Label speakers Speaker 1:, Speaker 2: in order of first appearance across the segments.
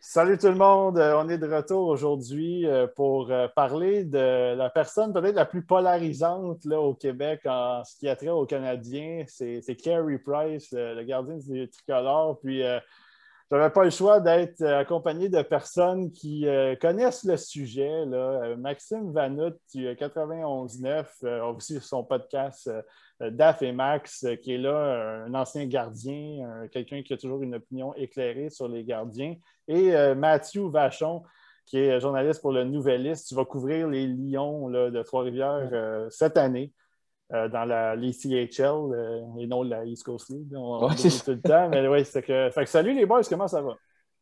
Speaker 1: Salut tout le monde, on est de retour aujourd'hui pour parler de la personne peut-être la plus polarisante là, au Québec en ce qui a trait aux Canadiens. C'est Carey Price, le gardien du tricolore. Puis je n'avais pas le choix d'être accompagné de personnes qui connaissent le sujet. Là. Maxime Vanout du 91.9 a aussi son podcast Daf et Max, qui est là, un ancien gardien, quelqu'un qui a toujours une opinion éclairée sur les gardiens. Et Mathieu Vachon, qui est journaliste pour le Nouvelliste. Tu vas couvrir les Lions là, de Trois-Rivières cette année dans l'ECHL et non la East Coast League. On
Speaker 2: Ouais, c'est
Speaker 1: oublie
Speaker 2: ça.
Speaker 1: tout le temps. Mais oui, c'est que. Fait que salut les boys, comment ça va?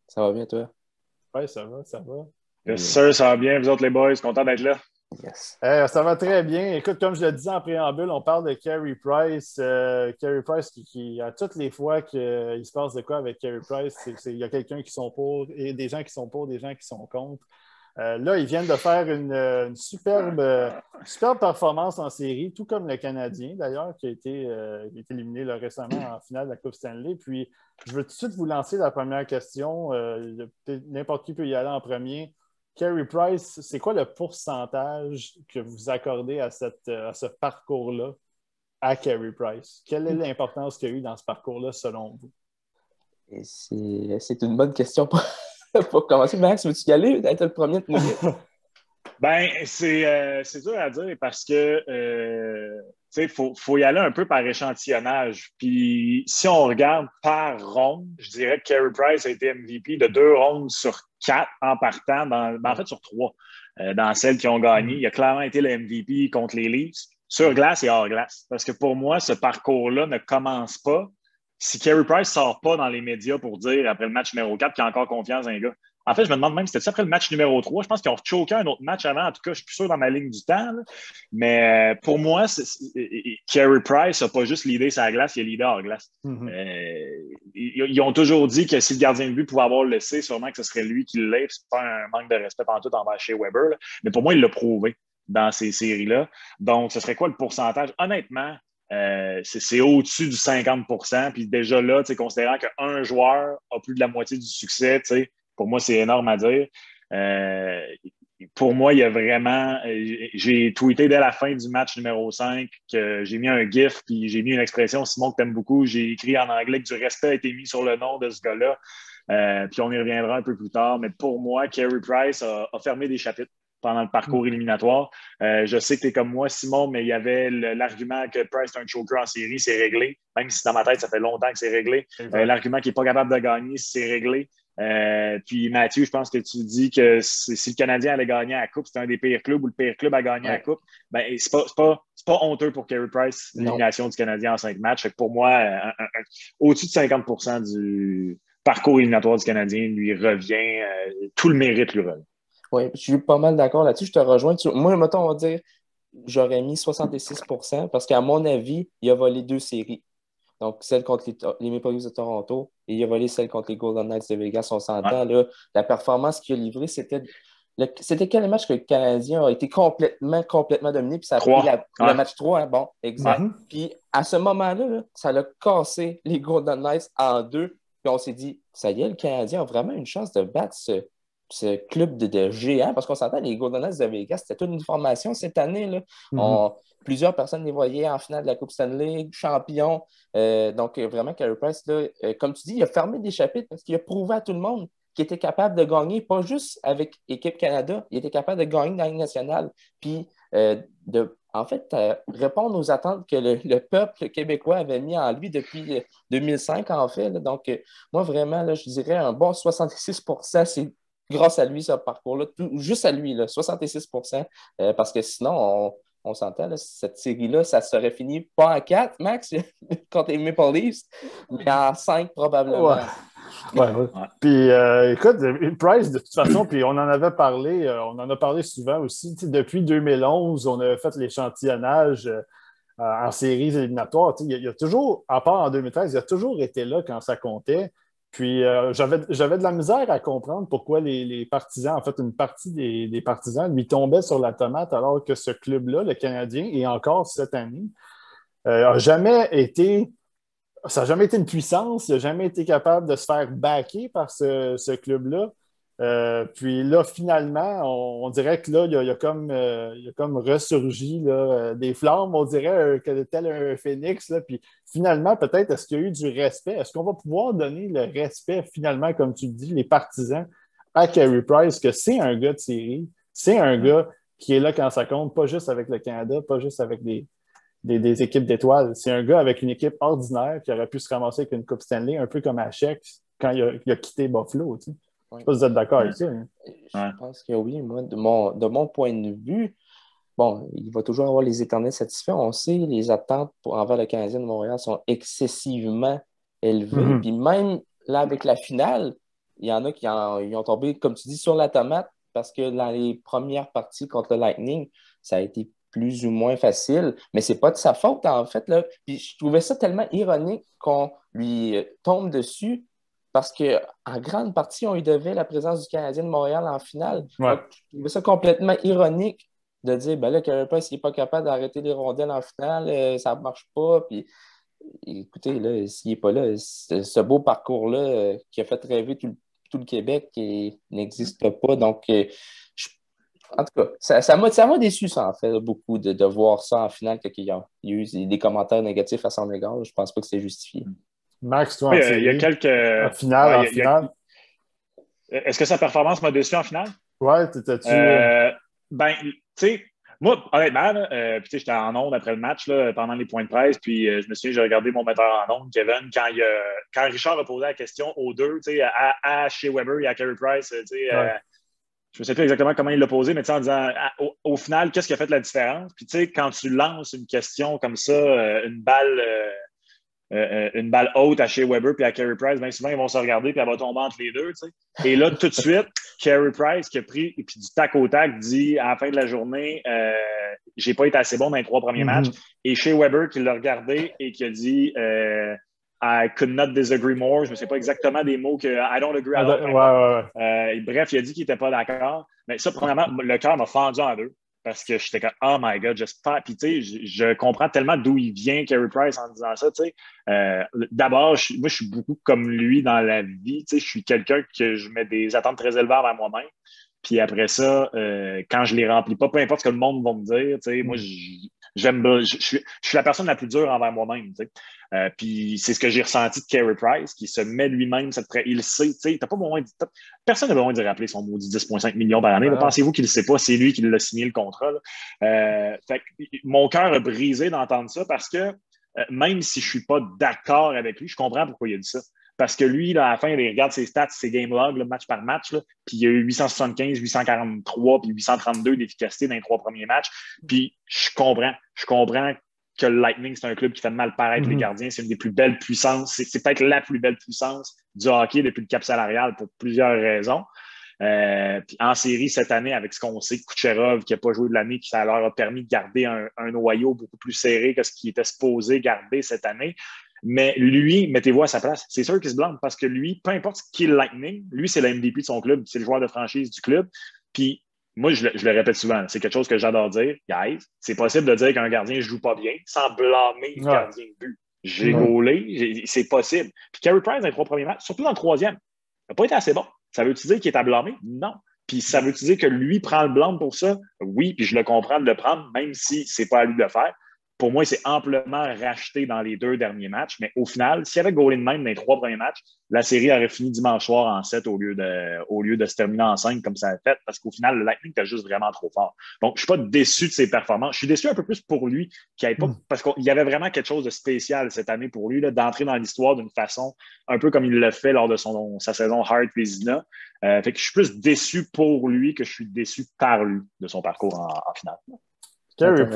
Speaker 2: Ça va bien, toi?
Speaker 1: Oui, ça va, ça va.
Speaker 3: Yes,
Speaker 2: Yeah.
Speaker 3: sir, ça va bien, vous autres les boys, content d'être là.
Speaker 2: Yes.
Speaker 1: Ça va très bien. Écoute, comme je le disais en préambule, on parle de Carey Price. Carey Price à toutes les fois qu'il se passe de quoi avec Carey Price, il y a quelqu'un qui sont pour et des gens qui sont pour, des gens qui sont contre. Là, ils viennent de faire une superbe performance en série, tout comme le Canadien, d'ailleurs, qui a été éliminé là, récemment en finale de la Coupe Stanley. Puis, je veux tout de suite vous lancer la première question. N'importe qui peut y aller en premier. Carey Price, c'est quoi le pourcentage que vous accordez à ce parcours-là à Carey Price? Quelle est l'importance qu'il y a eu dans ce parcours-là, selon vous?
Speaker 2: Et c'est une bonne question pour commencer. Max, veux-tu y aller? Être le premier de nous dire?
Speaker 3: Ben, c'est dur à dire parce que tu sais, faut y aller un peu par échantillonnage. Puis si on regarde par ronde, je dirais que Carey Price a été MVP de 2 rondes sur 4 en partant, en fait sur 3, dans celles qui ont gagné. Il a clairement été le MVP contre les Leafs, sur glace et hors glace. Parce que pour moi, ce parcours-là ne commence pas si Carey Price ne sort pas dans les médias pour dire après le match numéro 4 qu'il a encore confiance dans les gars. En fait, je me demande même, c'était après le match numéro 3. Je pense qu'ils ont choqué un autre match avant. En tout cas, je suis plus sûr dans ma ligne du temps. Là. Mais pour moi, Carey Price n'a pas juste l'idée sur la glace, il a l'idée hors glace. Ils ont toujours dit que si le gardien de but pouvait avoir le laissé, sûrement que ce serait lui qui l'ait. C'est pas un manque de respect en tout envers chez Weber. Là. Mais pour moi, il l'a prouvé dans ces séries-là. Donc, ce serait quoi le pourcentage? Honnêtement, c'est au-dessus du 50%. Puis déjà là, considérant qu'un joueur a plus de la moitié du succès, pour moi, c'est énorme à dire. Pour moi, il y a vraiment... j'ai tweeté dès la fin du match numéro 5 que j'ai mis un gif puis j'ai mis une expression, Simon, que t'aimes beaucoup. J'ai écrit en anglais que du respect a été mis sur le nom de ce gars-là. Puis on y reviendra un peu plus tard. Mais pour moi, Carey Price a fermé des chapitres pendant le parcours éliminatoire. Je sais que tu es comme moi, Simon, mais il y avait l'argument que Price est un choker en série, c'est réglé. Même si dans ma tête, ça fait longtemps que c'est réglé. L'argument qu'il n'est pas capable de gagner, c'est réglé. Puis Mathieu, je pense que tu dis que si le Canadien allait gagner à la Coupe, c'était un des pires clubs ou le pire club à gagner à la Coupe, ben, c'est pas honteux pour Carey Price, l'élimination du Canadien en 5 matchs. Fait que pour moi, au-dessus de 50% du parcours éliminatoire du Canadien lui revient, tout le mérite lui revient.
Speaker 2: Oui, je suis pas mal d'accord là-dessus. Je te rejoins. Moi, mettons, on va dire, j'aurais mis 66% parce qu'à mon avis, il a volé 2 séries. Donc, celle contre les Maple Leafs de Toronto et il a volé celle contre les Golden Knights de Vegas. On s'entend, là, la performance qu'il a livrée, c'était quel match que le Canadien a été complètement dominé, puis ça a pris le match 3, hein? Bon, exact. Puis à ce moment-là, là, ça l'a cassé les Golden Knights en 2, puis on s'est dit, ça y est, le Canadien a vraiment une chance de battre ce club de géants, parce qu'on s'entend, les Golden Knights de Vegas, c'était toute une formation cette année. Là. Plusieurs personnes les voyaient en finale de la Coupe Stanley, champion. Donc, vraiment, Carey Price, là, comme tu dis, il a fermé des chapitres parce qu'il a prouvé à tout le monde qu'il était capable de gagner, pas juste avec Équipe Canada, il était capable de gagner dans la Ligue nationale. Puis, en fait, répondre aux attentes que le peuple québécois avait mis en lui depuis 2005, en fait. Là. Donc, moi, vraiment, là, je dirais un bon 66%, c'est grâce à lui, ce parcours-là, juste à lui, là, 66%, parce que sinon, on s'entend, là, cette série-là, ça serait fini pas en 4, Max, contre les Maple Leafs, mais en 5 probablement.
Speaker 1: Ouais. Puis, écoute, Price, de toute façon, puis on en avait parlé, on en a parlé souvent aussi. Depuis 2011, on a fait l'échantillonnage en séries éliminatoires. Il y a toujours, à part en 2013, il a toujours été là quand ça comptait. Puis j'avais de la misère à comprendre pourquoi les partisans, en fait, une partie des partisans lui tombaient sur la tomate alors que ce club-là, le Canadien, et encore cette année, n'a jamais été. Ça n'a jamais été une puissance, il n'a jamais été capable de se faire backer par ce club-là. Puis là, finalement, on dirait que là, il y a comme ressurgi là, des flammes, on dirait tel un phénix. Là. Puis finalement, peut-être, est-ce qu'il y a eu du respect? Est-ce qu'on va pouvoir donner le respect, finalement, comme tu le dis, les partisans à Carey Price, que c'est un gars de série, c'est un gars qui est là quand ça compte, pas juste avec le Canada, pas juste avec des équipes d'étoiles. C'est un gars avec une équipe ordinaire qui aurait pu se ramasser avec une Coupe Stanley, un peu comme Hachek quand il a quitté Buffalo. Tu sais. Je ne sais pas si vous êtes d'accord avec ça. Hein?
Speaker 2: Je pense que oui. Moi, de mon point de vue, bon, il va toujours avoir les éternels satisfaits. On sait, les attentes envers le Canadien de Montréal sont excessivement élevées. Puis même là, avec la finale, il y en a qui ils ont tombé, comme tu dis, sur la tomate parce que dans les premières parties contre le Lightning, ça a été plus ou moins facile. Mais c'est pas de sa faute, en fait. Là. Puis je trouvais ça tellement ironique qu'on lui tombe dessus parce qu'en grande partie, on lui devait la présence du Canadien de Montréal en finale.
Speaker 1: Ouais.
Speaker 2: Donc, je trouvais ça complètement ironique de dire, ben là, Carey Price, il n'est pas capable d'arrêter les rondelles en finale, ça ne marche pas. Puis, écoutez, là, s'il n'est pas là, ce beau parcours-là qui a fait rêver tout le Québec n'existe pas. Donc, en tout cas, ça m'a déçu, ça, en fait, beaucoup de voir ça en finale, qu'il y a eu des commentaires négatifs à son égard. Je ne pense pas que c'est justifié.
Speaker 1: Max, toi,
Speaker 3: Oui,
Speaker 1: en série,
Speaker 3: il y a quelques.
Speaker 1: en finale,
Speaker 3: Ouais,
Speaker 1: en finale.
Speaker 3: Est-ce que sa performance m'a déçu en finale?
Speaker 1: Ouais, t'étais-tu...
Speaker 3: Ben, tu sais, moi, honnêtement, puis tu sais, j'étais en onde après le match là, pendant les points de presse, puis je me souviens, j'ai regardé mon metteur en onde, Kevin, quand Richard a posé la question aux deux, tu sais, à Shea Weber et à Carey Price, tu sais, je ne sais plus exactement comment il l'a posé, mais en disant, au final, qu'est-ce qui a fait la différence? Puis tu sais, quand tu lances une question comme ça, une balle haute à Shea Weber puis à Carey Price, bien souvent, ils vont se regarder puis elle va tomber entre les deux. Tu sais. Et là, tout de suite, Carey Price qui a pris, et puis du tac au tac, dit à la fin de la journée, j'ai pas été assez bon dans les 3 premiers matchs. Et Shea Weber qui l'a regardé et qui a dit I could not disagree more. Je ne sais pas exactement des mots que I don't agree at all. Bref, il a dit qu'il n'était pas d'accord. Mais ça, premièrement, le cœur m'a fendu en deux. Parce que j'étais comme, oh my God, j'espère. Puis, tu sais, je comprends tellement d'où il vient, Carey Price, en disant ça, tu sais. D'abord, moi, je suis beaucoup comme lui dans la vie. Tu sais, je suis quelqu'un que je mets des attentes très élevées envers moi-même. Puis après ça, quand je les remplis pas, peu importe ce que le monde va me dire, tu sais, moi, je suis la personne la plus dure envers moi-même, tu sais. Puis c'est ce que j'ai ressenti de Carey Price, qui se met lui-même cette il sait, tu sais, personne n'a besoin de rappeler son maudit 10,5 millions par année. Pensez-vous qu'il ne sait pas, c'est lui qui l'a signé le contrat. Fait que mon cœur a brisé d'entendre ça parce que même si je ne suis pas d'accord avec lui, je comprends pourquoi il a dit ça. Parce que lui, là, à la fin, il regarde ses stats, ses game logs, là, match par match, là, puis il y a eu 875, 843, puis 832 d'efficacité dans les 3 premiers matchs. Puis je comprends que le Lightning, c'est un club qui fait mal paraître les gardiens. C'est une des plus belles puissances. C'est peut-être la plus belle puissance du hockey depuis le cap salarial pour plusieurs raisons. Puis en série cette année, avec ce qu'on sait, Kucherov qui n'a pas joué de l'année, puis ça leur a permis de garder un noyau beaucoup plus serré que ce qui était supposé garder cette année. Mais lui, mettez-vous à sa place. C'est sûr qu'il se blâme parce que lui, peu importe qui est le Lightning, lui, c'est le MVP de son club, c'est le joueur de franchise du club. Puis moi, je le répète souvent, c'est quelque chose que j'adore dire. Guys, c'est possible de dire qu'un gardien ne joue pas bien sans blâmer le gardien de but. J'ai gaulé, c'est possible. Puis Carey Price, dans les 3 premiers matchs, surtout dans le 3e, il n'a pas été assez bon. Ça veut-tu dire qu'il est à blâmer? Non. Puis ça veut-tu dire que lui prend le blâme pour ça? Oui, puis je le comprends de le prendre, même si c'est pas à lui de le faire. Pour moi, c'est amplement racheté dans les 2 derniers matchs. Mais au final, s'il y avait gaulé de même dans les 3 premiers matchs, la série aurait fini dimanche soir en 7 au lieu de se terminer en 5 comme ça a fait. Parce qu'au final, le Lightning était juste vraiment trop fort. Donc, je ne suis pas déçu de ses performances. Je suis déçu un peu plus pour lui, parce qu'il y avait vraiment quelque chose de spécial cette année pour lui, là, d'entrer dans l'histoire d'une façon un peu comme il l'a fait lors de sa saison Hart-Vézina. Fait que je suis plus déçu pour lui que je suis déçu par lui de son parcours en finale.
Speaker 1: Carey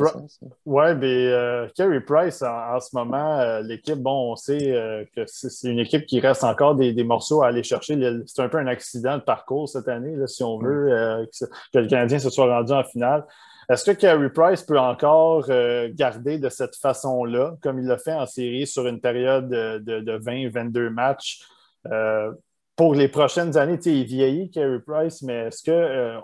Speaker 1: Price, en ce moment, l'équipe, bon, on sait que c'est une équipe qui reste encore des morceaux à aller chercher. C'est un peu un accident de parcours cette année, là, si on veut, que le Canadien se soit rendu en finale. Est-ce que Carey Price peut encore garder de cette façon-là, comme il l'a fait en série sur une période de 20-22 matchs pour les prochaines années? Tu sais, il vieillit, Carey Price, mais est-ce que,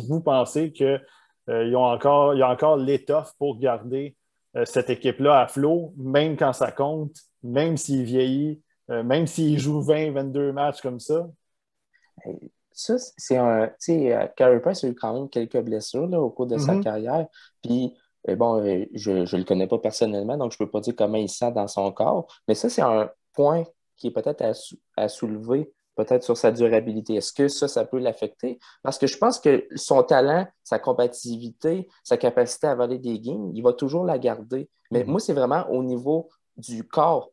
Speaker 1: vous pensez que il y a encore l'étoffe pour garder cette équipe-là à flot, même quand ça compte, même s'il vieillit, même s'il joue 20-22 matchs comme ça?
Speaker 2: ça, c'est un. Tu sais, Carey Price a eu quand même quelques blessures là, au cours de sa carrière. Puis, bon, je ne le connais pas personnellement, donc je ne peux pas dire comment il sent dans son corps. Mais ça, c'est un point qui est peut-être à soulever, peut-être sur sa durabilité. Est-ce que ça peut l'affecter? Parce que je pense que son talent, sa combativité, sa capacité à voler des games, il va toujours la garder. Mais moi, c'est vraiment au niveau du corps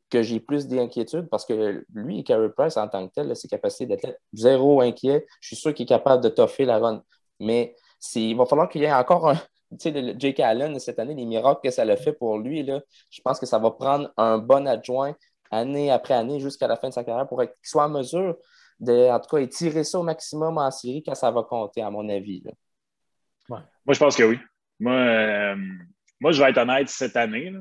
Speaker 2: que j'ai plus d'inquiétude parce que lui, Carey Price, en tant que tel, là, ses capacités d'athlète, zéro inquiet. Je suis sûr qu'il est capable de toffer la run. Mais il va falloir qu'il y ait encore un. Tu sais, le Jake Allen, cette année, les miracles que ça l'a fait pour lui, là, je pense que ça va prendre un bon adjoint année après année jusqu'à la fin de sa carrière pour qu'il soit en mesure de, en tout cas, étirer ça au maximum en série quand ça va compter, à mon avis. Là.
Speaker 3: Ouais. Moi, je pense que oui. Moi, je vais être honnête, cette année, là,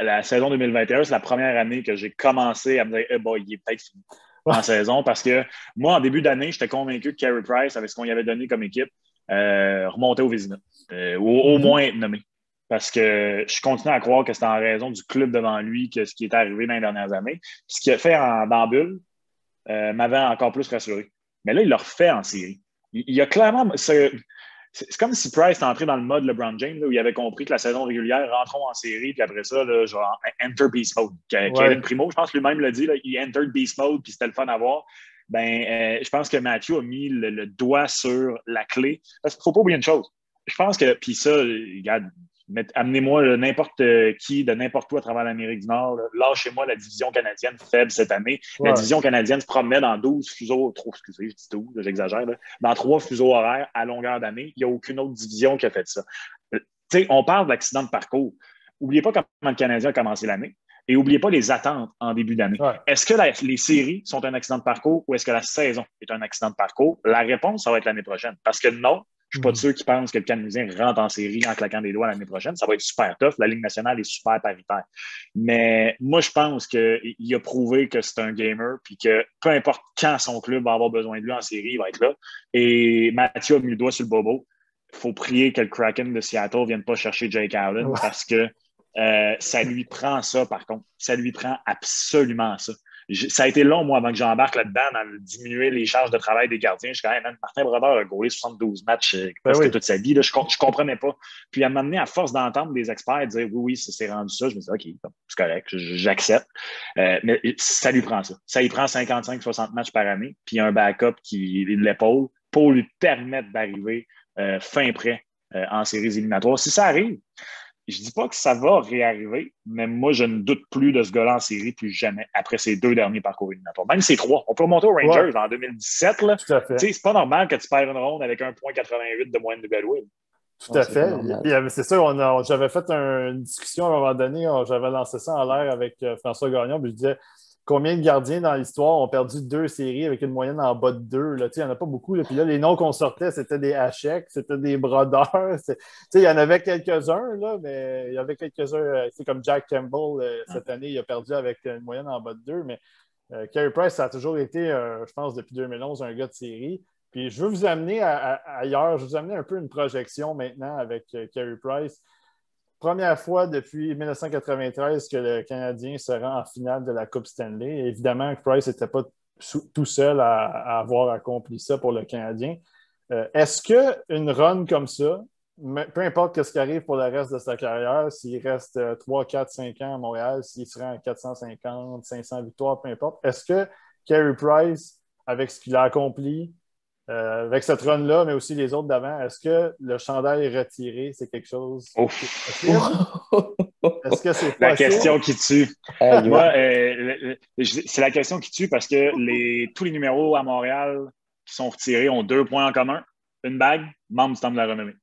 Speaker 3: la saison 2021, c'est la première année que j'ai commencé à me dire il est peut-être fini en saison parce que moi, en début d'année, j'étais convaincu que Carey Price, avec ce qu'on y avait donné comme équipe, remontait au Vézina, au moins être nommé. Parce que je continue à croire que c'est en raison du club devant lui que ce qui est arrivé dans les dernières années. Puis ce qu'il a fait dans Bulle m'avait encore plus rassuré. Mais là, il l'a refait en série. Il y a clairement. C'est comme si Price était entré dans le mode LeBron James, là, où il avait compris que la saison régulière, rentrons en série, puis après ça, là, genre, enter beast mode. Kevin Primo, je pense que lui-même l'a dit, là, il entered beast mode, puis c'était le fun à voir. Je pense que Matthew a mis le doigt sur la clé. Parce qu'il ne faut pas oublier une chose. Je pense que, puis ça, regarde, amenez-moi n'importe qui de n'importe où à travers l'Amérique du Nord. Là. Lâchez-moi la division canadienne faible cette année. Ouais. La division canadienne se promenait dans 12 fuseaux, excusez, je dis 12, j'exagère, là, dans 3 fuseaux horaires à longueur d'année. Il n'y a aucune autre division qui a fait ça. T'sais, on parle d'accident de parcours. N'oubliez pas comment le Canadien a commencé l'année. Et n'oubliez pas les attentes en début d'année. Ouais. Est-ce que les séries sont un accident de parcours ou est-ce que la saison est un accident de parcours? La réponse, ça va être l'année prochaine. Parce que non, je ne suis pas de ceux qui pensent que le Canadien rentre en série en claquant des doigts l'année prochaine. Ça va être super tough. La Ligue nationale est super paritaire. Mais moi, je pense qu'il a prouvé que c'est un gamer puis que peu importe quand son club va avoir besoin de lui en série, il va être là. Et Mathieu a mis le doigt sur le bobo. Il faut prier que le Kraken de Seattle ne vienne pas chercher Jake Allen parce que ça lui prend ça, par contre. Ça lui prend absolument ça. Ça a été long, moi, avant que j'embarque là-dedans, dans diminuer les charges de travail des gardiens. Je suis quand même, Martin Brodeur a goalé 72 matchs presque toute sa vie. Là, je ne comprenais pas. Puis, à un moment donné, à force d'entendre des experts dire oui, c'est rendu ça, je me dis OK, c'est correct, j'accepte. Mais ça lui prend ça. Ça lui prend 55-60 matchs par année, puis un backup qui est de l'épaule pour lui permettre d'arriver fin prêt en séries éliminatoires. Si ça arrive, je ne dis pas que ça va réarriver, mais moi, je ne doute plus de ce gars-là en série plus jamais après ces 2 derniers parcours éliminatoires. Même ces 3. On peut remonter aux Rangers en 2017. Là. Tout à fait. C'est pas normal que tu perds une ronde avec 1,88 de moyenne de Goodwill.
Speaker 1: Tout à fait. C'est ça, j'avais fait une discussion à un moment donné, j'avais lancé ça en l'air avec François Gagnon, puis je disais combien de gardiens dans l'histoire ont perdu 2 séries avec une moyenne en bas de 2? Il n'y en a pas beaucoup. Là. Puis là, les noms qu'on sortait, c'était des Hachek, c'était des Brodeurs. Il y en avait quelques-uns, là, mais il y avait quelques-uns. C'est comme Jack Campbell, cette année, il a perdu avec une moyenne en bas de 2. Mais Carey Price, ça a toujours été, je pense, depuis 2011, un gars de série. Puis je veux vous amener ailleurs. Je veux vous amener un peu une projection maintenant avec Carey Price. Première fois depuis 1993 que le Canadien se rend en finale de la Coupe Stanley. Et évidemment, Price n'était pas tout seul à avoir accompli ça pour le Canadien. Est-ce qu'une run comme ça, peu importe ce qui arrive pour le reste de sa carrière, s'il reste 3, 4, 5 ans à Montréal, s'il se rend à 450, 500 victoires, peu importe, est-ce que Carey Price, avec ce qu'il a accompli, avec cette run-là, mais aussi les autres d'avant, est-ce que le chandail retiré, c'est quelque chose? Est-ce que c'est
Speaker 3: la question qui tue? Moi, c'est la question qui tue parce que tous les numéros à Montréal qui sont retirés ont 2 points en commun. Une bague, membre du Temple de la Renommée.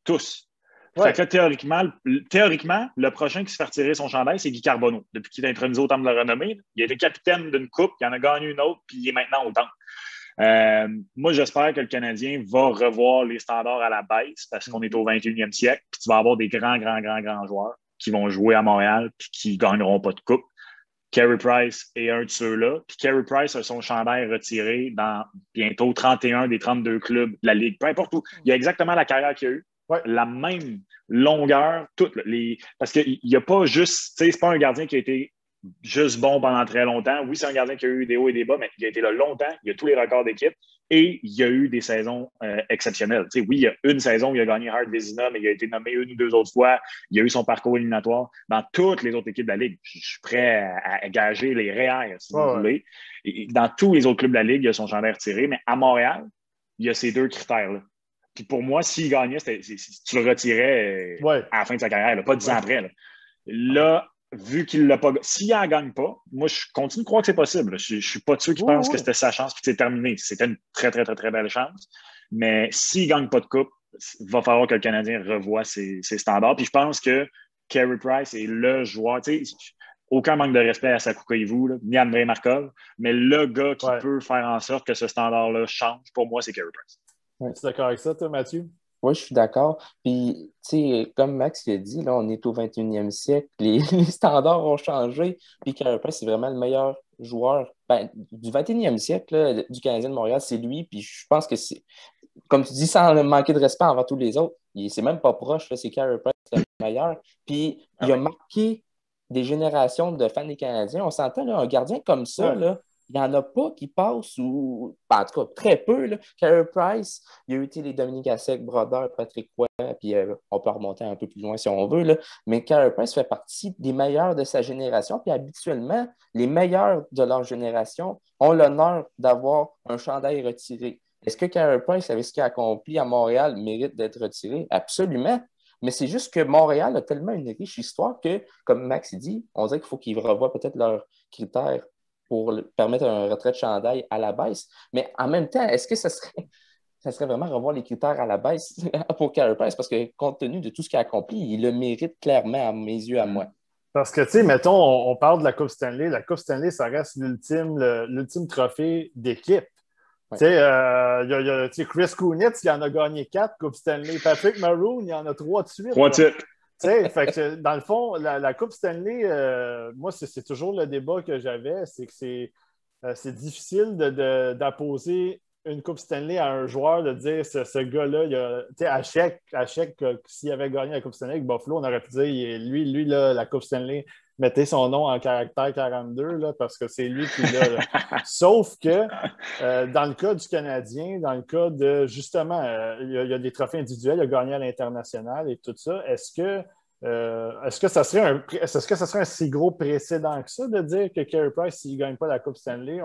Speaker 3: Tous. Ouais. Fait que là, théoriquement, le prochain qui se fait retirer son chandail, c'est Guy Carbonneau. Depuis qu'il est intronisé au Temple de la Renommée, il a été capitaine d'une coupe, il en a gagné une autre, puis il est maintenant au Temple. Moi, j'espère que le Canadien va revoir les standards à la baisse parce qu'on est au 21e siècle, puis tu vas avoir des grands joueurs qui vont jouer à Montréal puis qui ne gagneront pas de coupe. Carey Price est un de ceux-là. Puis Carey Price a son chandail retiré dans bientôt 31 des 32 clubs de la Ligue. Peu importe où. Il a exactement la carrière qu'il a eue. Ouais. La même longueur. Parce qu'il n'y a pas juste... C'est pas un gardien qui a été juste bon pendant très longtemps. Oui, c'est un gardien qui a eu des hauts et des bas, mais il a été là longtemps. Il a tous les records d'équipe et il y a eu des saisons exceptionnelles. Tu sais, oui, il y a une saison où il a gagné Hart Vezina, mais il a été nommé une ou deux autres fois. Il y a eu son parcours éliminatoire. Dans toutes les autres équipes de la Ligue, je suis prêt à gager les REER, si vous voulez. Et dans tous les autres clubs de la Ligue, il y a son chandail retiré, mais à Montréal, il y a ces deux critères-là. Puis pour moi, s'il gagnait, tu le retirais à la fin de sa carrière, là, pas 10 ans après. Là, vu qu'il l'a pas. S'il n'en gagne pas, moi, je continue de croire que c'est possible. Je ne suis pas de ceux qui pensent que c'était sa chance et que c'est terminé. C'était une très, très, très, très belle chance. Mais s'il ne gagne pas de coupe, il va falloir que le Canadien revoie ses standards. Puis je pense que Carey Price est le joueur. Aucun manque de respect à Saku Koivu, ni à Andrei Markov, mais le gars qui peut faire en sorte que ce standard-là change, pour moi, c'est Carey Price.
Speaker 1: Tu es d'accord avec ça, toi, Mathieu?
Speaker 2: Oui, je suis d'accord. Puis, tu sais, comme Max l'a dit, là, on est au 21e siècle, les standards ont changé. Puis, Carey Price, c'est vraiment le meilleur joueur du 21e siècle là, du Canadien de Montréal, c'est lui. Puis, je pense que c'est, comme tu dis, sans manquer de respect envers tous les autres, c'est même pas proche, là, c'est Carey Price le meilleur. Puis, il a marqué des générations de fans des Canadiens. On s'entend, là, un gardien comme ça, là, il n'y en a pas qui passent, ou en tout cas très peu. Carey Price, il y a eu les Dominique Hasek, Brodeur, Patrick Roy, puis on peut remonter un peu plus loin si on veut. Là. Mais Carey Price fait partie des meilleurs de sa génération. Puis habituellement, les meilleurs de leur génération ont l'honneur d'avoir un chandail retiré. Est-ce que Carey Price, avec ce qu'il a accompli à Montréal, mérite d'être retiré? Absolument. Mais c'est juste que Montréal a tellement une riche histoire que, comme Max dit, on dirait qu'il faut qu'ils revoient peut-être leurs critères pour permettre un retrait de chandail à la baisse. Mais en même temps, est-ce que ça serait vraiment revoir les critères à la baisse pour Carey Price? Parce que compte tenu de tout ce qu'il a accompli, il le mérite clairement à mes yeux, à moi.
Speaker 1: Parce que, tu sais, mettons, on parle de la Coupe Stanley. La Coupe Stanley, ça reste l'ultime trophée d'équipe. Tu sais, y a Chris Kunitz, il en a gagné 4 Coupe Stanley. Patrick Maroon, il en a 3 de suite.
Speaker 3: 3 titres.
Speaker 1: Fait que dans le fond, la Coupe Stanley, moi, c'est toujours le débat que j'avais, c'est que c'est difficile d'apposer une Coupe Stanley à un joueur, de dire ce gars-là, à Check, s'il avait gagné la Coupe Stanley avec Buffalo, on aurait pu dire, lui là, la Coupe Stanley, mettez son nom en caractère 42, là, parce que c'est lui qui l'a. Sauf que dans le cas du Canadien, dans le cas de, justement, il y a des trophées individuels, il a gagné à l'international et tout ça, est-ce que ça serait un si gros précédent que ça de dire que Carey Price, s'il ne gagne pas la Coupe Stanley,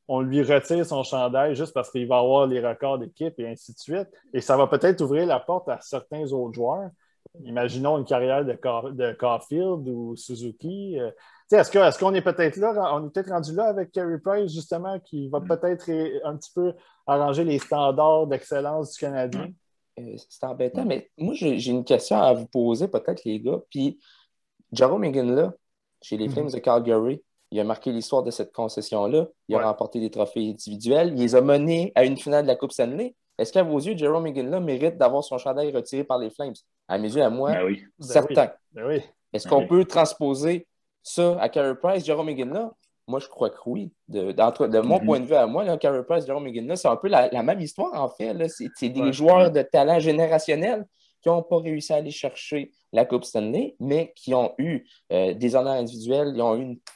Speaker 1: on lui retire son chandail juste parce qu'il va avoir les records d'équipe et ainsi de suite. Et ça va peut-être ouvrir la porte à certains autres joueurs. Imaginons une carrière de Caulfield ou Suzuki. Est-ce qu'on est peut-être là, on est peut-être rendu là avec Carey Price, justement, qui va peut-être un petit peu arranger les standards d'excellence du Canadien?
Speaker 2: C'est embêtant, mais moi, j'ai une question à vous poser, peut-être, les gars. Puis, Jarome Iginla, chez les Flames de Calgary, il a marqué l'histoire de cette concession-là. Il a remporté des trophées individuels. Il les a menés à une finale de la Coupe Stanley. Est-ce qu'à vos yeux, Jarome Iginla mérite d'avoir son chandail retiré par les Flames? À mes yeux, à moi, certain.
Speaker 1: Oui.
Speaker 2: Est-ce qu'on peut transposer ça à Carey Price, Jarome Iginla? Moi, je crois que oui. De mon point de vue à moi, là, Carey Price, Jarome Iginla, c'est un peu la même histoire, en fait. Là. C'est des joueurs de talent générationnel qui n'ont pas réussi à aller chercher la Coupe Stanley, mais qui ont eu des honneurs individuels,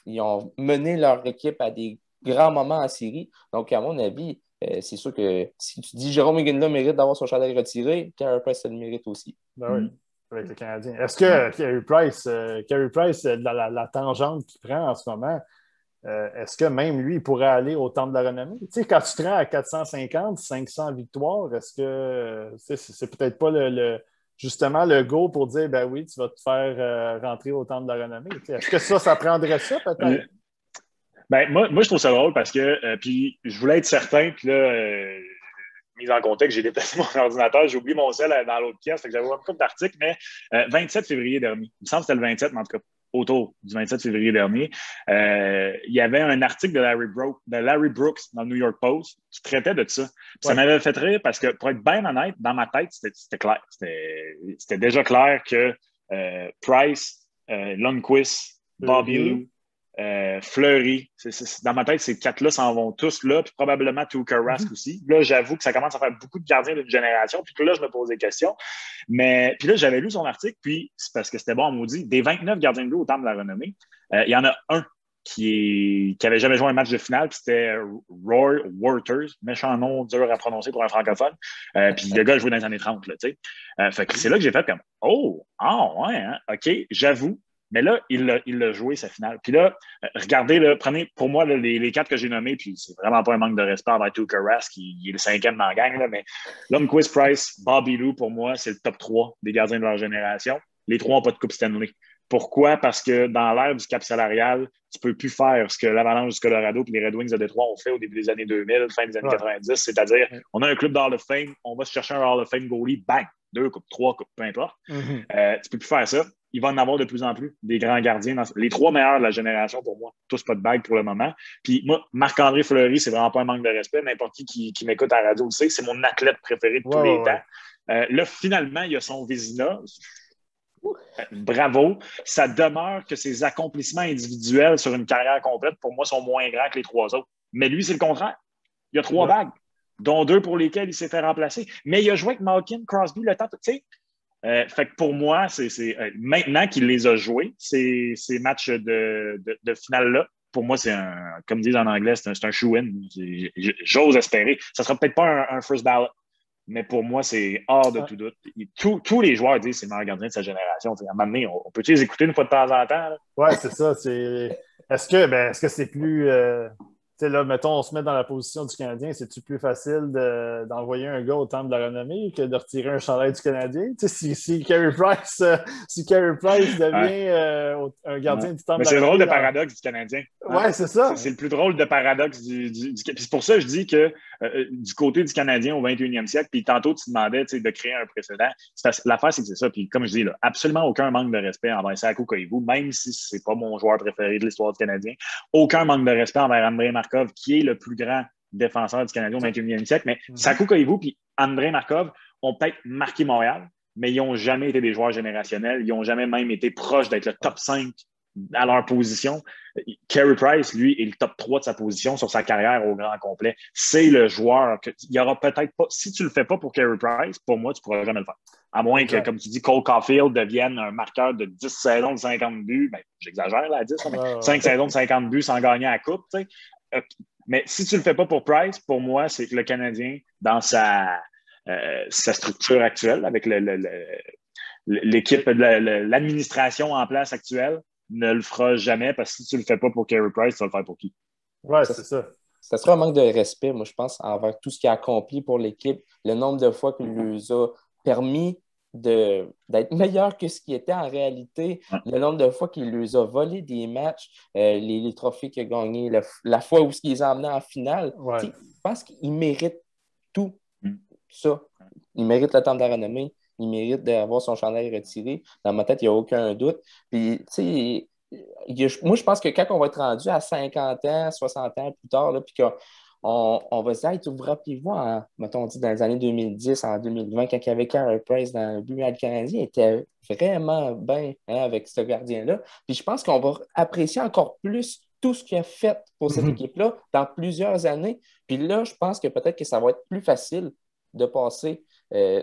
Speaker 2: ils ont mené leur équipe à des grands moments en série. Donc, à mon avis, c'est sûr que si tu dis Jarome Iginla mérite d'avoir son chandail retiré, Carey Price, ça le mérite aussi.
Speaker 1: Ben oui, avec le Canadien. Est-ce que Carey Price, la tangente qu'il prend en ce moment, est-ce que même lui, il pourrait aller au Temple de la Renommée? Tu sais, quand tu te rends à 450, 500 victoires, est-ce que c'est peut-être pas justement le go pour dire, ben oui, tu vas te faire rentrer au Temple de la Renommée? Est-ce que ça prendrait ça peut-être?
Speaker 3: Moi, je trouve ça drôle parce que, puis je voulais être certain, puis là, mise en contexte, j'ai déplacé mon ordinateur, j'ai oublié mon sel dans l'autre pièce, fait que j'avais un couple d'articles, mais 27 février dernier, il me semble que c'était le 27, mais en tout cas, autour du 27 février dernier, il y avait un article de Larry Brooks dans le New York Post qui traitait de ça. Ça m'avait fait rire parce que, pour être bien honnête, dans ma tête, c'était clair. C'était déjà clair que Price, Lundqvist, Bobby Lou, Fleury. Dans ma tête, ces 4-là s'en vont tous là, puis probablement Tuukka Rask aussi. Là, j'avoue que ça commence à faire beaucoup de gardiens d'une génération, puis que là, je me pose des questions. Mais puis là, j'avais lu son article, puis c'est parce que c'était bon, on maudit. Des 29 gardiens de but au temps de la renommée, il y en a un qui avait jamais joué un match de finale, puis c'était Roy Waters, méchant nom dur à prononcer pour un francophone. Puis le gars jouait dans les années 30, là, tu sais. Fait que c'est là que j'ai fait comme « Oh, ouais, hein, OK, j'avoue. » Mais là, il l'a joué, sa finale. Puis là, regardez, là, prenez pour moi là, les 4 que j'ai nommés, puis c'est vraiment pas un manque de respect envers Tuukka Rask, il est le 5e dans la gang, là, mais Lundqvist, Price, Bobby Lou, pour moi, c'est le top 3 des gardiens de leur génération. Les 3 n'ont pas de Coupe Stanley. Pourquoi? Parce que dans l'ère du cap salarial, tu ne peux plus faire ce que l'Avalanche du Colorado et les Red Wings de Détroit ont fait au début des années 2000, fin des années 90, c'est-à-dire on a un club d'Hall of Fame, on va se chercher un Hall of Fame goalie, bang, 2 coupes, 3 coupes, peu importe. Tu ne peux plus faire ça. Il va en avoir de plus en plus des grands gardiens. Les 3 meilleurs de la génération, pour moi, tous pas de bague pour le moment. Puis moi, Marc-André Fleury, c'est vraiment pas un manque de respect. N'importe qui m'écoute à la radio le sait, c'est mon athlète préféré de tous les temps. Là, finalement, il y a son Vézina. Bravo. Ça demeure que ses accomplissements individuels sur une carrière complète, pour moi, sont moins grands que les 3 autres. Mais lui, c'est le contraire. Il y a 3 bagues, dont 2 pour lesquelles il s'est fait remplacer. Mais il a joué avec Malkin, Crosby, le temps, tu sais. Fait que pour moi, c'est maintenant qu'il les a joués, ces matchs de finale-là, pour moi, c'est comme disent en anglais, c'est un shoe-in. J'ose espérer. Ça sera peut-être pas un first ballot. Mais pour moi, c'est hors de tout doute. Tous les joueurs disent que c'est le meilleur gardien de sa génération. À un moment donné, on peut les écouter une fois de temps en temps?
Speaker 1: Oui, c'est ça. Est-ce que c'est plus... Tu sais, là, mettons, on se met dans la position du Canadien, c'est-tu plus facile d'envoyer un gars au Temple de la Renommée que de retirer un chandail du Canadien? Tu sais, si Carey Price devient un gardien du Temple de la Renommée...
Speaker 3: Mais c'est le drôle de paradoxe du Canadien.
Speaker 1: Oui, c'est ça. C'est
Speaker 3: le plus drôle de paradoxe du... Puis c'est pour ça que je dis que du côté du Canadien au 21e siècle, puis tantôt, tu demandais de créer un précédent. L'affaire, c'est que c'est ça. Puis comme je dis, là, absolument aucun manque de respect envers Saku Koivu, même si c'est pas mon joueur préféré de l'histoire du Canadien. Aucun manque de respect envers Andrei Markov, qui est le plus grand défenseur du Canadien au 21e siècle. Mais Saku Koivu et Andrei Markov ont peut-être marqué Montréal, mais ils n'ont jamais été des joueurs générationnels. Ils n'ont jamais même été proches d'être le top 5 à leur position. Carey Price, lui, est le top 3 de sa position sur sa carrière au grand complet. C'est le joueur que il y aura peut-être pas. Si tu le fais pas pour Carey Price, pour moi, tu pourras jamais le faire. À moins que, comme tu dis, Cole Caulfield devienne un marqueur de 10 saisons de 50 buts. Ben, j'exagère là, à 10, mais 5 saisons de 50 buts sans gagner à la coupe. Tu sais. Mais si tu le fais pas pour Price, pour moi, c'est que le Canadien, dans sa structure actuelle, avec l'équipe, l'administration en place actuelle, ne le fera jamais parce que si tu le fais pas pour Carey Price, tu vas le faire pour qui?
Speaker 1: Ouais, c'est ça.
Speaker 2: Ça sera un manque de respect, moi, je pense, envers tout ce qu'il a accompli pour l'équipe, le nombre de fois qu'il lui a permis d'être meilleur que ce qu'il était en réalité, le nombre de fois qu'il lui a volé des matchs, les trophées qu'il a gagnés, la fois où il les a emmenés en finale. Je pense qu'il mérite tout ça. Il mérite le temps de la renommée. Il mérite d'avoir son chandail retiré. Dans ma tête, il n'y a aucun doute. Puis, tu sais, moi, je pense que quand on va être rendu à 50 ans, 60 ans plus tard, là, puis qu'on va se dire, hey, vous vous rappelez-vous, mettons, on dit dans les années 2010, en 2020, quand il y avait Carey Price dans le but à le Canadien, il était vraiment bien avec ce gardien-là. Puis je pense qu'on va apprécier encore plus tout ce qu'il a fait pour cette équipe-là dans plusieurs années. Puis là, je pense que peut-être que ça va être plus facile de passer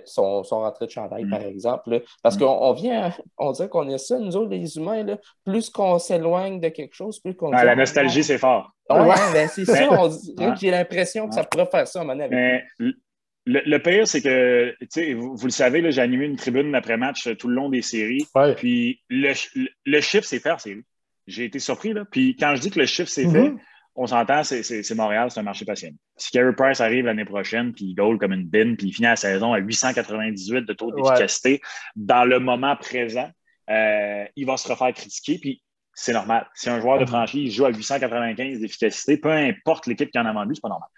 Speaker 2: son rentrée de chandail, par exemple. Là. Parce qu'on dirait qu'on est ça, nous autres, les humains, là, plus qu'on s'éloigne de quelque chose, plus qu'on...
Speaker 3: la nostalgie, c'est fort.
Speaker 2: Ouais, ben, c'est ça, on dirait que j'ai l'impression que ça pourrait faire ça à un moment donné.
Speaker 3: Le pire, c'est que, tu sais, vous le savez, là, j'ai animé une tribune après-match tout le long des séries.
Speaker 1: Ouais.
Speaker 3: Puis le chiffre, c'est fait en série. J'ai été surpris, là. Puis quand je dis que le chiffre, c'est fait, on s'entend, c'est Montréal, c'est un marché patient. Si Carey Price arrive l'année prochaine, puis il goal comme une bine, puis il finit la saison à 898 de taux d'efficacité, dans le moment présent, il va se refaire critiquer, puis c'est normal. Si un joueur de franchise il joue à 895 d'efficacité, peu importe l'équipe qui en a vendu, c'est pas normal.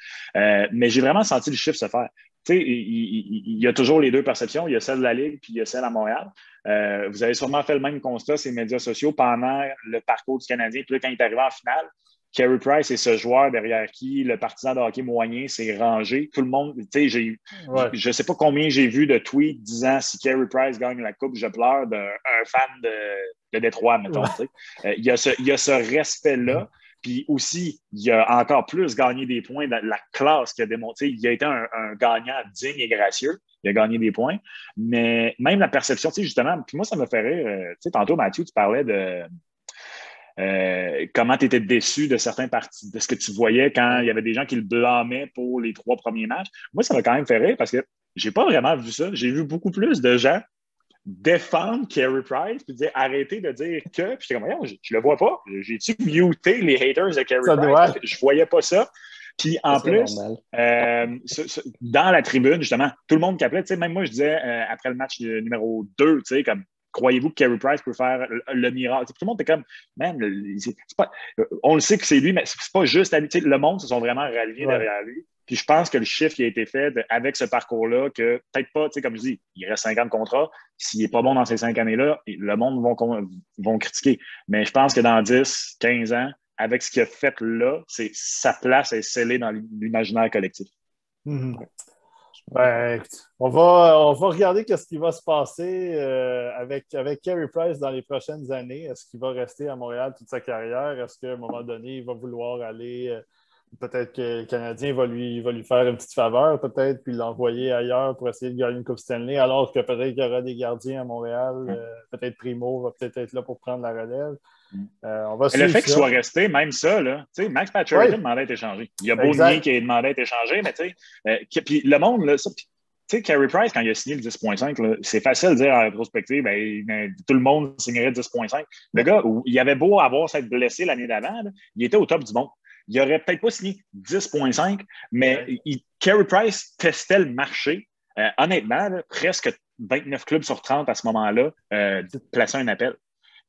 Speaker 3: Mais j'ai vraiment senti le chiffre se faire. Tu sais, il y a toujours les deux perceptions. Il y a celle de la Ligue, puis il y a celle à Montréal. Vous avez sûrement fait le même constat, ces médias sociaux, pendant le parcours du Canadien. Puis là, quand il est arrivé en finale, Carey Price est ce joueur derrière qui le partisan de hockey moyen s'est rangé. Tout le monde, tu sais, je ne sais pas combien j'ai vu de tweets disant si Carey Price gagne la coupe, je pleure d'un fan de Détroit, mettons. Il y a ce respect-là. Puis aussi, il a encore plus gagné des points dans la classe qu'il a démontré. Il a été un gagnant digne et gracieux. Il a gagné des points. Mais même la perception, tu sais, justement, puis moi, ça me fait rire. Tu sais, tantôt, Mathieu, tu parlais de comment tu étais déçu de certains parties, de ce que tu voyais quand il y avait des gens qui le blâmaient pour les 3 premiers matchs. Moi, ça m'a quand même fait rire parce que j'ai pas vraiment vu ça. J'ai vu beaucoup plus de gens défendre Carey Price puis dire arrêtez de dire que. Puis j'étais comme, je le vois pas. J'ai-tu muté les haters de Carey Price? Je voyais pas ça. Puis en plus, dans la tribune, justement, tout le monde qui appelait, tu sais, même moi, je disais après le match numéro 2, tu sais, comme croyez-vous que Carey Price peut faire le miracle? Tout le monde était comme, man, on le sait que c'est lui, mais c'est pas juste à lui. Le monde se sont vraiment ralliés derrière lui. Puis je pense que le chiffre qui a été fait avec ce parcours-là, que peut-être pas, tu sais, comme je dis, il reste 5 ans de contrat. S'il n'est pas bon dans ces 5 années-là, le monde vont critiquer. Mais je pense que dans 10, 15 ans, avec ce qu'il a fait là, sa place est scellée dans l'imaginaire collectif.
Speaker 1: Mm-hmm. Ben, on va regarder ce qui va se passer avec Carey Price dans les prochaines années. Est-ce qu'il va rester à Montréal toute sa carrière? Est-ce qu'à un moment donné, il va vouloir aller... peut-être que le Canadien va lui faire une petite faveur, peut-être, puis l'envoyer ailleurs pour essayer de gagner une Coupe Stanley, alors que peut-être qu'il y aura des gardiens à Montréal. Peut-être Primo va peut-être être là pour prendre la relève.
Speaker 3: Le fait qu'il soit resté, même ça, là, Max Pacioretty demandait à être échangé. Il y a Beaunier qui a demandé à être échangé, mais puis le monde, là, ça, Carey Price, quand il a signé le 10.5, c'est facile de dire en rétrospective, tout le monde signerait 10.5. Le gars, il avait beau avoir s'être blessé l'année d'avant, là, il était au top du monde. Il n'aurait peut-être pas signé 10.5, mais Carey Price testait le marché. Honnêtement, là, presque 29 clubs sur 30 à ce moment-là plaçaient un appel.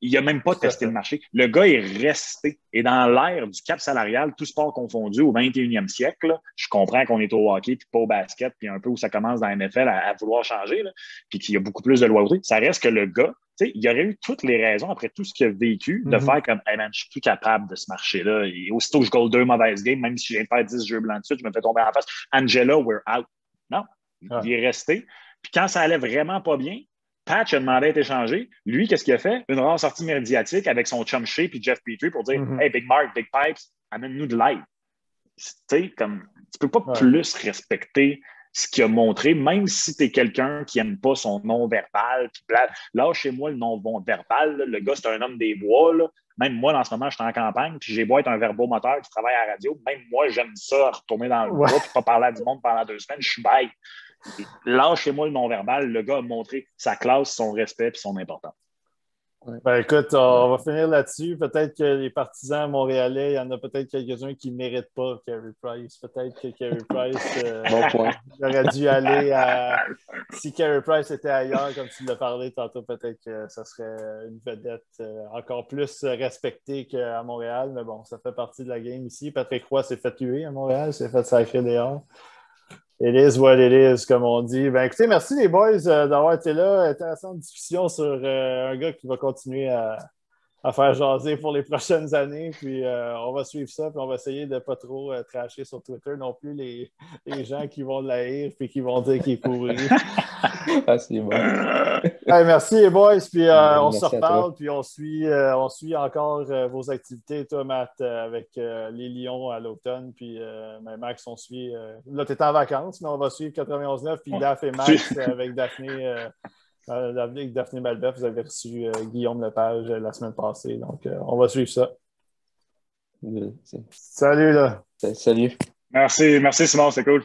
Speaker 3: Il n'a même pas testé le marché. Le gars est resté. Et dans l'ère du cap salarial, tout sport confondu au 21e siècle, là, je comprends qu'on est au hockey, puis pas au basket, puis un peu où ça commence dans la NFL à vouloir changer, là, puis qu'il y a beaucoup plus de loyauté. Ça reste que le gars, il aurait eu toutes les raisons, après tout ce qu'il a vécu, de faire comme hey man, je suis plus capable de ce marché-là. Et aussitôt que je goal 2 mauvaises games, même si je viens de faire 10 jeux blancs de suite, je me fais tomber en face. Angela, we're out. Non, il est resté. Puis quand ça allait vraiment pas bien, Patch a demandé à être échangé. Lui, qu'est-ce qu'il a fait? Une rare sortie médiatique avec son chum Shea puis Jeff Petrie pour dire hey, Big Mark, Big Pipes, amène-nous de l'aide. Tu sais, comme tu peux pas plus respecter ce qu'il a montré, même si tu es quelqu'un qui n'aime pas son non-verbal. Lâchez-moi le non-verbal. Le gars, c'est un homme des bois. Là. Même moi, en ce moment, je suis en campagne, puis j'ai beau être un verbomoteur qui travaille à la radio. Même moi, j'aime ça, retourner dans le bois puis pas parler à du monde pendant 2 semaines. Je suis bête. Lâchez-moi le non-verbal. Le gars a montré sa classe, son respect et son importance.
Speaker 1: Ben écoute, on va finir là-dessus. Peut-être que les partisans montréalais, il y en a peut-être quelques-uns qui ne méritent pas Carey Price. Peut-être que Carey Price aurait dû aller à... Si Carey Price était ailleurs, comme tu l'as parlé tantôt, peut-être que ça serait une vedette encore plus respectée qu'à Montréal. Mais bon, ça fait partie de la game ici. Patrick Roy s'est fait tuer à Montréal, s'est fait sacrer dehors. It is what it is, comme on dit. Ben, écoutez, merci les boys d'avoir été là. Intéressante discussion sur un gars qui va continuer à faire jaser pour les prochaines années. Puis on va suivre ça, puis on va essayer de ne pas trop trasher sur Twitter non plus les gens qui vont l'haïr puis qui vont dire qu'il est pourri.
Speaker 2: C'est bon.
Speaker 1: Hey, merci les boys, puis on se reparle, puis on suit encore vos activités, toi, Matt, avec les Lions à l'automne, puis Max, on suit... là, tu es en vacances, mais on va suivre 91.9, puis Daph et Max avec Daphné... avec Daphné Malbeuf, vous avez reçu Guillaume Lepage la semaine passée, donc on va suivre ça. Salut, là.
Speaker 2: Salut.
Speaker 3: Merci Simon, c'est cool.